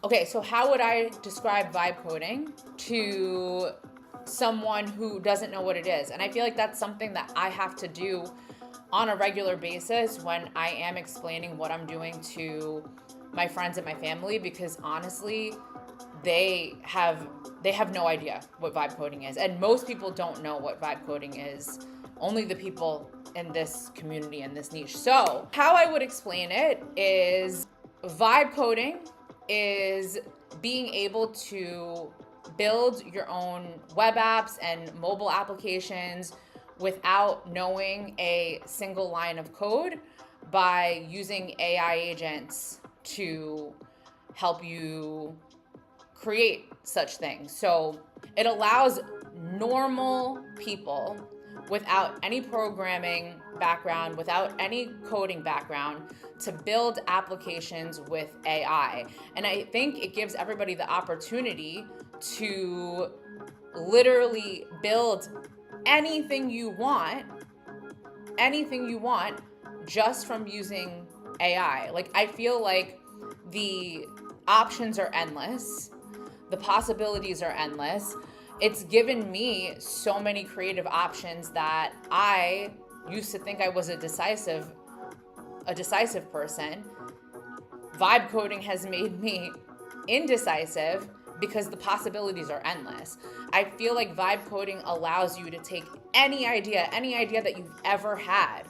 Okay, so how would I describe vibe coding to someone who doesn't know what it is? And I feel like that's something that I have to do on a regular basis when I am explaining what I'm doing to my friends and my family, because honestly, they have no idea what vibe coding is. And most people don't know what vibe coding is. Only the people in this community, in this niche. So, how I would explain it is vibe coding is being able to build your own web apps and mobile applications without knowing a single line of code by using AI agents to help you create such things. So it allows normal people without any programming background, without any coding background, to build applications with AI. And I think it gives everybody the opportunity to literally build anything you want, just from using AI. Like, I feel like the options are endless. The possibilities are endless. It's given me so many creative options that I used to think I was a decisive person. Vibe coding has made me indecisive because the possibilities are endless. I feel like vibe coding allows you to take any idea that you've ever had,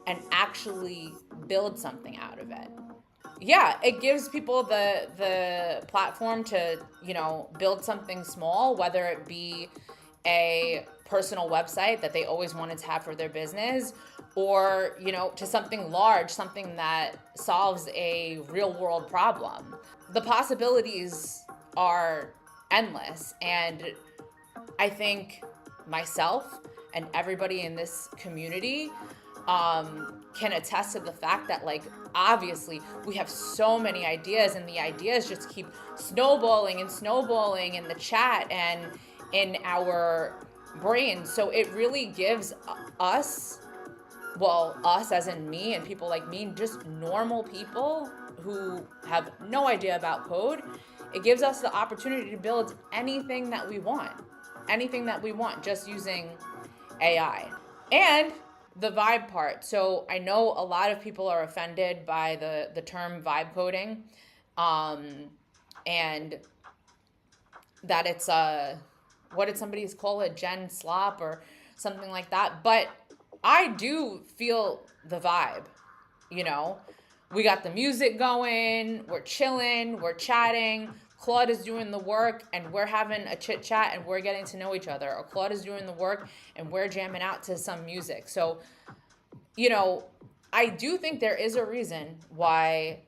and actually build something out of it. Yeah, it gives people the platform to, build something small, whether it be a personal website that they always wanted to have for their business, or, to something large, something that solves a real world problem. The possibilities are endless, and I think myself and everybody in this community can attest to the fact that, like, obviously we have so many ideas, and the ideas just keep snowballing in the chat and in our brains. So it really gives us, well, us as in me and people like me, just normal people who have no idea about code, it gives us the opportunity to build anything that we want, just using AI. And the vibe part. So I know a lot of people are offended by the term vibe coding, and that it's what did somebody call it, Gen Slop or something like that. But I do feel the vibe. We got the music going, we're chilling, we're chatting. Claude is doing the work and we're having a chit chat and we're getting to know each other. Or Claude is doing the work and we're jamming out to some music. So, I do think there is a reason why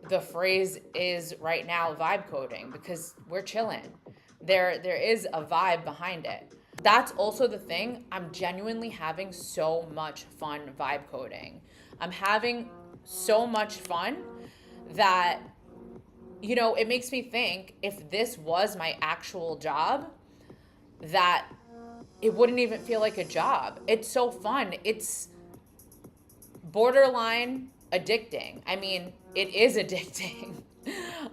the phrase is right now vibe coding, because we're chilling. There is a vibe behind it. That's also the thing. I'm genuinely having so much fun vibe coding. I'm having so much fun that, it makes me think, if this was my actual job, that it wouldn't even feel like a job. It's so fun. It's borderline addicting. I mean, it is addicting.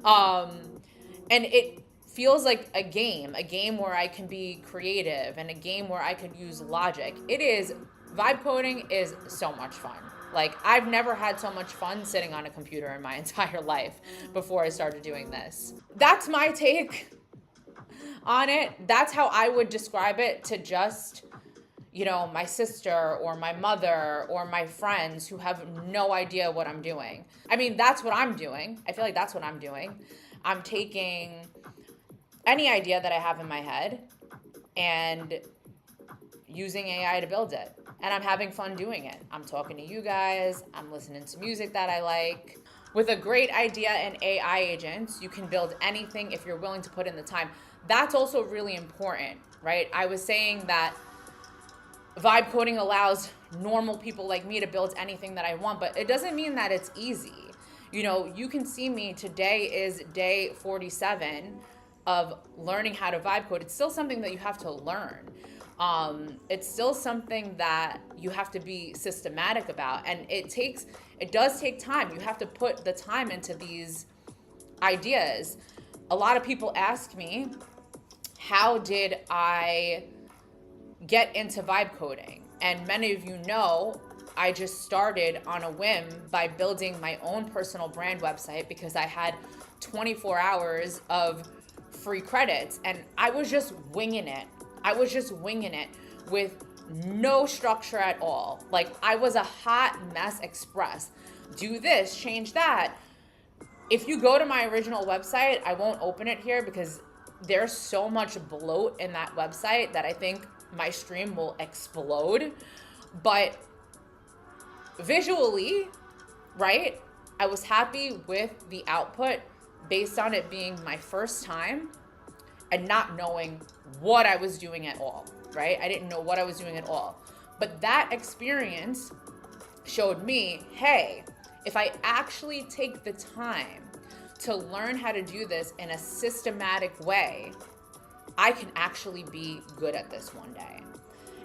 And it feels like a game where I can be creative, and a game where I could use logic. Vibe coding is so much fun. Like, I've never had so much fun sitting on a computer in my entire life before I started doing this. That's my take on it. That's how I would describe it to just, my sister or my mother or my friends who have no idea what I'm doing. I mean, that's what I'm doing. I feel like that's what I'm doing. I'm taking any idea that I have in my head and using AI to build it. And I'm having fun doing it. I'm talking to you guys. I'm listening to music that I like. With a great idea and AI agents, you can build anything if you're willing to put in the time. That's also really important, right? I was saying that vibe coding allows normal people like me to build anything that I want, but it doesn't mean that it's easy. You can see me, today is day 47 of learning how to vibe code. It's still something that you have to learn. It's still something that you have to be systematic about, and it does take time. You have to put the time into these ideas. A lot of people ask me, how did I get into vibe coding? And many of you know, I just started on a whim by building my own personal brand website because I had 24 hours of free credits and I was just winging it. I was just winging it with no structure at all. Like, I was a hot mess express. Do this, change that. If you go to my original website, I won't open it here because there's so much bloat in that website that I think my stream will explode. But visually, right, I was happy with the output based on it being my first time and not knowing what I was doing at all, right? I didn't know what I was doing at all. But that experience showed me, hey, if I actually take the time to learn how to do this in a systematic way, I can actually be good at this one day.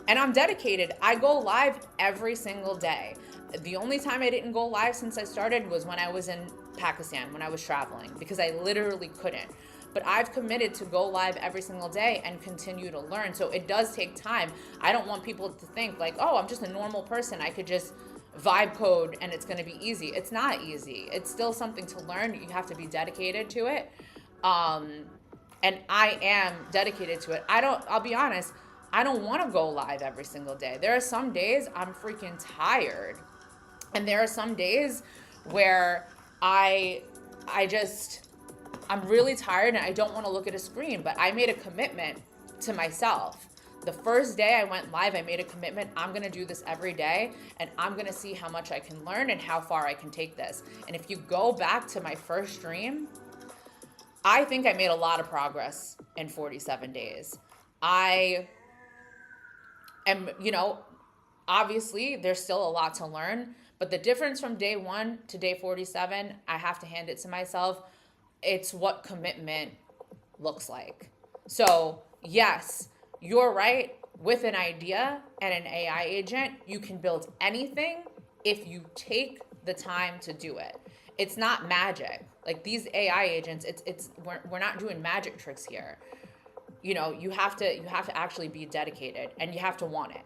And I'm dedicated. I go live every single day. The only time I didn't go live since I started was when I was in Pakistan, when I was traveling, because I literally couldn't. But I've committed to go live every single day and continue to learn. So it does take time. I don't want people to think like, oh, I'm just a normal person. I could just vibe code and it's going to be easy. It's not easy. It's still something to learn. You have to be dedicated to it. And I am dedicated to it. I'll be honest, I don't want to go live every single day. There are some days I'm freaking tired. And there are some days where I'm really tired and I don't want to look at a screen, but I made a commitment to myself. The first day I went live, I made a commitment. I'm going to do this every day and I'm going to see how much I can learn and how far I can take this. And if you go back to my first stream, I think I made a lot of progress in 47 days. I am, obviously there's still a lot to learn, but the difference from day 1 to day 47, I have to hand it to myself. It's what commitment looks like. So yes, you're right. With an idea and an AI agent, you can build anything if you take the time to do it. It's not magic. Like these AI agents, we're not doing magic tricks here. You have to actually be dedicated and you have to want it.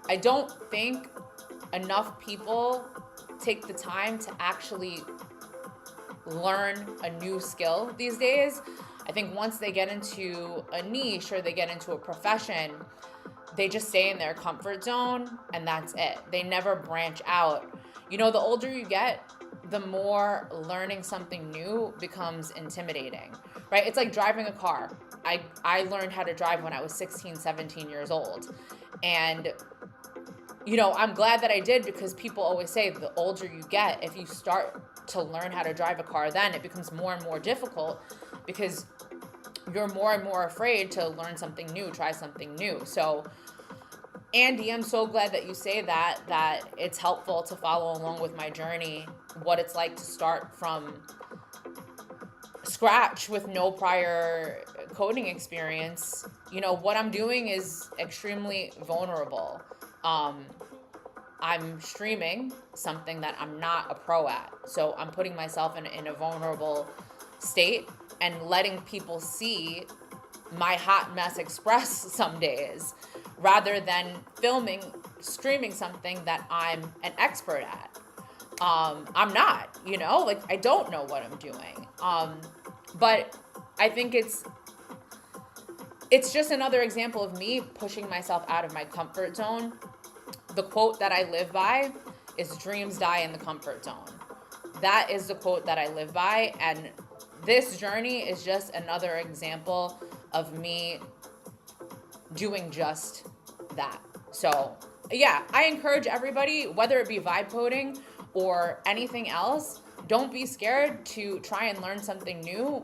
I don't think enough people take the time to actually learn a new skill these days. I think once they get into a niche or they get into a profession, they just stay in their comfort zone and that's it. They never branch out. The older you get, the more learning something new becomes intimidating, right? It's like driving a car. I learned how to drive when I was 16, 17 years old. And I'm glad that I did because people always say the older you get, if you start to learn how to drive a car, then it becomes more and more difficult because you're more and more afraid to learn something new, try something new. So, Andy, I'm so glad that you say that it's helpful to follow along with my journey, what it's like to start from scratch with no prior coding experience. What I'm doing is extremely vulnerable. I'm streaming something that I'm not a pro at. So I'm putting myself in a vulnerable state and letting people see my hot mess express some days rather than streaming something that I'm an expert at. I'm not, I don't know what I'm doing. But I think it's just another example of me pushing myself out of my comfort zone. The quote that I live by is dreams die in the comfort zone. That is the quote that I live by. And this journey is just another example of me doing just that. So yeah, I encourage everybody, whether it be vibe coding or anything else, don't be scared to try and learn something new,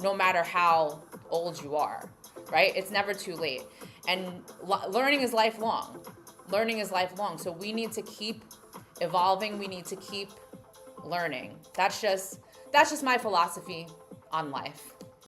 no matter how old you are, right? It's never too late. And learning is lifelong. So we need to keep evolving. We need to keep learning. That's just my philosophy on life.